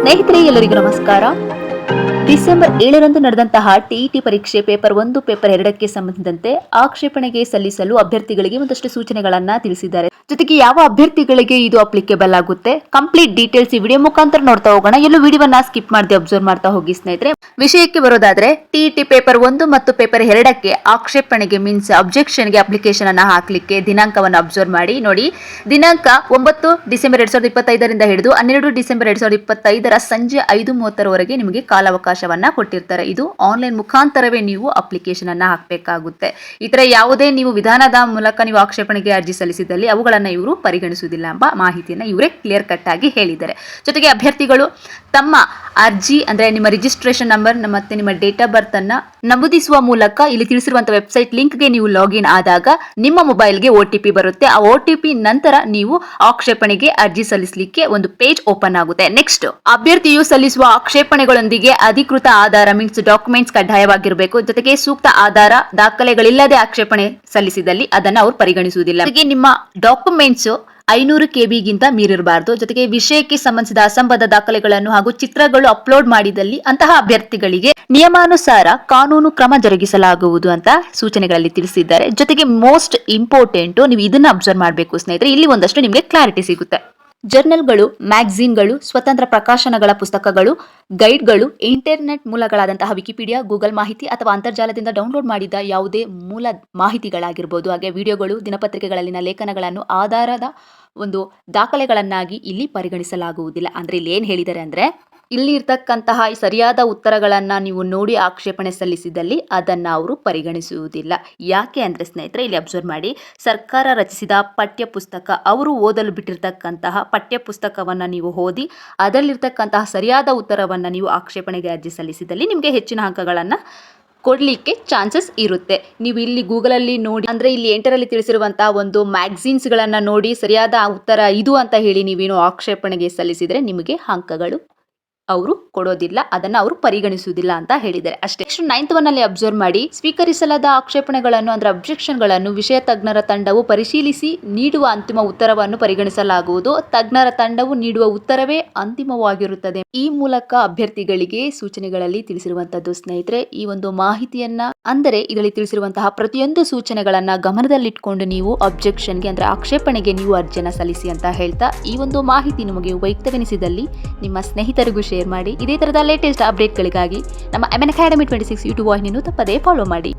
ಸ್ನೇಹಿತರೆ, ಎಲ್ಲರಿಗೂ ನಮಸ್ಕಾರ. ಡಿಸೆಂಬರ್ 7ರಂದು ನಡೆದಂತಹ ಟಿಇಟಿ ಪರೀಕ್ಷೆ ಪೇಪರ್ 1 ಪೇಪರ್ 2ಕ್ಕೆ ಸಂಬಂಧಿಸಿದಂತೆ ಆಕ್ಷೇಪಣೆಗೆ ಸಲ್ಲಿಸಲು ಅಭ್ಯರ್ಥಿಗಳಿಗೆ ಒಂದಷ್ಟು ಸೂಚನೆಗಳನ್ನ ತಿಳಿಸಿದ್ದಾರೆ. ಜೊತೆಗೆ ಯಾವ ಅಭ್ಯರ್ಥಿಗಳಿಗೆ ಇದು ಅಪ್ಲಿಕೇಬಲ್ ಆಗುತ್ತೆ, ಕಂಪ್ಲೀಟ್ ಡೀಟೇಲ್ಸ್ ಈ ವಿಡಿಯೋ ಮುಖಾಂತರ ನೋಡ್ತಾ ಹೋಗೋಣ. ಎಲ್ಲೂ ವಿಡಿಯೋವನ್ನ ಸ್ಕಿಪ್ ಮಾಡದೆ ಅಬ್ಸರ್ವ್ ಮಾಡ್ತಾ ಹೋಗಿ ಸ್ನೇಹಿತರೆ. ವಿಷಯಕ್ಕೆ ಬರೋದಾದ್ರೆ, ಟಿಇಟಿ ಪೇಪರ್ 1 ಮತ್ತು ಪೇಪರ್ 2ಕ್ಕೆ ಆಕ್ಷೇಪಣೆಗೆ ಮೀನ್ಸ್ ಅಬ್ಜೆಕ್ಷನ್ಗೆ ಅಪ್ಲಿಕೇಶನ್ ಅನ್ನ ಹಾಕ್ಲಿಕ್ಕೆ ದಿನಾಂಕವನ್ನು ಅಬ್ಸರ್ವ್ ಮಾಡಿ. ನೋಡಿ, ದಿನಾಂಕ 9 ಡಿಸೆಂಬರ್ 2025ರಿಂದ ಹಿಡಿದು 12 ಡಿಸೆಂಬರ್ 2025ರ ಸಂಜೆ 5:30ರವರೆಗೆ ನಿಮಗೆ ಕಾಲಾವಕಾಶವನ್ನ ಕೊಟ್ಟಿರ್ತಾರೆ. ಇದು ಆನ್ಲೈನ್ ಮುಖಾಂತರವೇ ನೀವು ಅಪ್ಲಿಕೇಶನ್ ಅನ್ನ ಹಾಕಬೇಕಾಗುತ್ತೆ. ಇತರ ಯಾವುದೇ ನೀವು ವಿಧಾನದ ಮೂಲಕ ನೀವು ಆಕ್ಷೇಪಣೆಗೆ ಅರ್ಜಿ ಸಲ್ಲಿಸಿದಲ್ಲಿ ಅವುಗಳನ್ನ ಇವರು ಪರಿಗಣಿಸುವುದಿಲ್ಲ ಎಂಬ ಮಾಹಿತಿಯನ್ನು ಇವರೇ ಕ್ಲಿಯರ್ ಕಟ್ ಆಗಿ ಹೇಳಿದ್ದಾರೆ. ಜೊತೆಗೆ ಅಭ್ಯರ್ಥಿಗಳು ತಮ್ಮ ಅರ್ಜಿ ಅಂದ್ರೆ ನಿಮ್ಮ ರಿಜಿಸ್ಟ್ರೇಷನ್ ನಂಬರ್ ಮತ್ತೆ ನಿಮ್ಮ ಡೇಟ್ ಆಫ್ ಬರ್ತ್ ಅನ್ನ ನಮೂದಿಸುವ ಮೂಲಕ ಇಲ್ಲಿ ತಿಳಿಸಿರುವಂತಹ ವೆಬ್ಸೈಟ್ ಲಿಂಕ್ಗೆ ನೀವು ಲಾಗಿನ್ ಆದಾಗ ನಿಮ್ಮ ಮೊಬೈಲ್ಗೆ OTP ಬರುತ್ತೆ. ಆ OTP ನಂತರ ನೀವು ಆಕ್ಷೇಪಣೆಗೆ ಅರ್ಜಿ ಸಲ್ಲಿಸಲಿಕ್ಕೆ ಒಂದು ಪೇಜ್ ಓಪನ್ ಆಗುತ್ತೆ. ನೆಕ್ಸ್ಟ್, ಅಭ್ಯರ್ಥಿಯು ಸಲ್ಲಿಸುವ ಆಕ್ಷೇಪಣೆಗಳೊಂದಿಗೆ ಅಧಿಕೃತ ಆಧಾರ ಮೀನ್ಸ್ ಡಾಕ್ಯುಮೆಂಟ್ಸ್ ಕಡ್ಡಾಯವಾಗಿರಬೇಕು. ಜೊತೆಗೆ ಸೂಕ್ತ ಆಧಾರ ದಾಖಲೆಗಳಿಲ್ಲದೆ ಆಕ್ಷೇಪಣೆ ಸಲ್ಲಿಸಿದಲ್ಲಿ ಅದನ್ನ ಅವರು ಪರಿಗಣಿಸುವುದಿಲ್ಲ. ಜೊತೆಗೆ ನಿಮ್ಮ ಡಾಕ್ಯುಮೆಂಟ್ಸ್ 500 KB ಮೀರಿರಬಾರದು. ಜೊತೆಗೆ ವಿಷಯಕ್ಕೆ ಸಂಬಂಧಿಸಿದ ಅಸಂಬದ್ಧ ದಾಖಲೆಗಳನ್ನು ಹಾಗೂ ಚಿತ್ರಗಳು ಅಪ್ಲೋಡ್ ಮಾಡಿದಲ್ಲಿ ಅಂತಹ ಅಭ್ಯರ್ಥಿಗಳಿಗೆ ನಿಯಮಾನುಸಾರ ಕಾನೂನು ಕ್ರಮ ಜರುಗಿಸಲಾಗುವುದು ಅಂತ ಸೂಚನೆಗಳಲ್ಲಿ ತಿಳಿಸಿದ್ದಾರೆ. ಜೊತೆಗೆ ಮೋಸ್ಟ್ ಇಂಪಾರ್ಟೆಂಟ್, ನೀವು ಇದನ್ನ ಅಬ್ಸರ್ವ್ ಮಾಡಬೇಕು ಸ್ನೇಹಿತರೆ. ಇಲ್ಲಿ ಒಂದಷ್ಟು ನಿಮಗೆ ಕ್ಲಾರಿಟಿ ಸಿಗುತ್ತೆ. ಜರ್ನಲ್ಗಳು, ಮ್ಯಾಗಝೀನ್ಗಳು, ಸ್ವತಂತ್ರ ಪ್ರಕಾಶನಗಳ ಪುಸ್ತಕಗಳು, ಗೈಡ್ಗಳು, ಇಂಟರ್ನೆಟ್ ಮೂಲಗಳಾದಂತಹ ವಿಕಿಪೀಡಿಯಾ, ಗೂಗಲ್ ಮಾಹಿತಿ ಅಥವಾ ಅಂತರ್ಜಾಲದಿಂದ ಡೌನ್ಲೋಡ್ ಮಾಡಿದ ಯಾವುದೇ ಮೂಲ ಮಾಹಿತಿಗಳಾಗಿರ್ಬೋದು, ಹಾಗೆ ವಿಡಿಯೋಗಳು, ದಿನಪತ್ರಿಕೆಗಳಲ್ಲಿನ ಲೇಖನಗಳನ್ನು ಆಧಾರದ ಒಂದು ದಾಖಲೆಗಳನ್ನಾಗಿ ಇಲ್ಲಿ ಪರಿಗಣಿಸಲಾಗುವುದಿಲ್ಲ. ಅಂದ್ರೆ ಇಲ್ಲಿ ಏನ್ ಹೇಳಿದ್ದಾರೆ ಅಂದ್ರೆ, ಇಲ್ಲಿ ಇರ್ತಕ್ಕಂತಹ ಸರಿಯಾದ ಉತ್ತರಗಳನ್ನ ನೀವು ನೋಡಿ ಆಕ್ಷೇಪಣೆ ಸಲ್ಲಿಸಿದಲ್ಲಿ ಅದನ್ನ ಅವರು ಪರಿಗಣಿಸುವುದಿಲ್ಲ. ಯಾಕೆ ಅಂದ್ರೆ ಸ್ನೇಹಿತರೆ, ಇಲ್ಲಿ ಅಬ್ಸರ್ವ್ ಮಾಡಿ, ಸರ್ಕಾರ ರಚಿಸಿದ ಪಠ್ಯ ಪುಸ್ತಕ, ಅವರು ಓದಲು ಬಿಟ್ಟಿರ್ತಕ್ಕಂತಹ ಪಠ್ಯ ಪುಸ್ತಕವನ್ನ ನೀವು ಓದಿ ಅದರಲ್ಲಿರ್ತಕ್ಕಂತಹ ಸರಿಯಾದ ಉತ್ತರವನ್ನ ನೀವು ಆಕ್ಷೇಪಣೆಗೆ ಅರ್ಜಿ ಸಲ್ಲಿಸಿದಲ್ಲಿ ನಿಮಗೆ ಹೆಚ್ಚಿನ ಅಂಕಗಳನ್ನ ಕೊಡ್ಲಿಕ್ಕೆ ಚಾನ್ಸಸ್ ಇರುತ್ತೆ. ನೀವು ಇಲ್ಲಿ ಗೂಗಲಲ್ಲಿ ನೋಡಿ, ಅಂದ್ರೆ ಇಲ್ಲಿ ಎಂಟರಲ್ಲಿ ತಿಳಿಸಿರುವಂತಹ ಒಂದು ಮ್ಯಾಗಝೀನ್ಸ್ ಗಳನ್ನ ನೋಡಿ ಸರಿಯಾದ ಉತ್ತರ ಇದು ಅಂತ ಹೇಳಿ ನೀವೇನು ಆಕ್ಷೇಪಣೆಗೆ ಸಲ್ಲಿಸಿದ್ರೆ ನಿಮಗೆ ಅಂಕಗಳು ಅವರು ಕೊಡೋದಿಲ್ಲ, ಅದನ್ನ ಅವರು ಪರಿಗಣಿಸುವುದಿಲ್ಲ ಅಂತ ಹೇಳಿದ್ದಾರೆ ಅಷ್ಟೇ. ನೆಕ್ಸ್ಟ್ 9th ಒನ್ನಲ್ಲಿ ಅಬ್ಸರ್ವ್ ಮಾಡಿ, ಸ್ವೀಕರಿಸಲಾದ ಆಕ್ಷೇಪಣೆಗಳನ್ನು ಅಂದ್ರೆ ಅಬ್ಜೆಕ್ಷನ್ಗಳನ್ನು ವಿಷಯ ತಜ್ಞರ ತಂಡವು ಪರಿಶೀಲಿಸಿ ನೀಡುವ ಅಂತಿಮ ಉತ್ತರವನ್ನು ಪರಿಗಣಿಸಲಾಗುವುದು. ತಜ್ಞರ ತಂಡವು ನೀಡುವ ಉತ್ತರವೇ ಅಂತಿಮವಾಗಿರುತ್ತದೆ. ಈ ಮೂಲಕ ಅಭ್ಯರ್ಥಿಗಳಿಗೆ ಸೂಚನೆಗಳಲ್ಲಿ ತಿಳಿಸಿರುವಂತದ್ದು ಸ್ನೇಹಿತರೆ. ಈ ಒಂದು ಮಾಹಿತಿಯನ್ನ ಅಂದರೆ ಇದರಲ್ಲಿ ತಿಳಿಸಿರುವಂತಹ ಪ್ರತಿಯೊಂದು ಸೂಚನೆಗಳನ್ನ ಗಮನದಲ್ಲಿಟ್ಕೊಂಡು ನೀವು ಅಬ್ಜೆಕ್ಷನ್ಗೆ ಅಂದ್ರೆ ಆಕ್ಷೇಪಣೆಗೆ ನೀವು ಅರ್ಜಿಯನ್ನು ಸಲ್ಲಿಸಿ ಅಂತ ಹೇಳ್ತಾ, ಈ ಒಂದು ಮಾಹಿತಿ ನಿಮಗೆ ಉಪಯುಕ್ತವೆನಿಸಿದಲ್ಲಿ ನಿಮ್ಮ ಸ್ನೇಹಿತರಿಗೂ ಶೇರ್ ಮಾಡಿ. ಇದೇ ತರದ ಲೇಟೆಸ್ಟ್ ಅಪ್ಡೇಟ್ಗಳಿಗಾಗಿ ನಮ್ಮ MN Academy 26 ಯೂಟ್ಯೂಬ್ ವಾಹಿನಿಯನ್ನು ತಪ್ಪದೇ ಫಾಲೋ ಮಾಡಿ.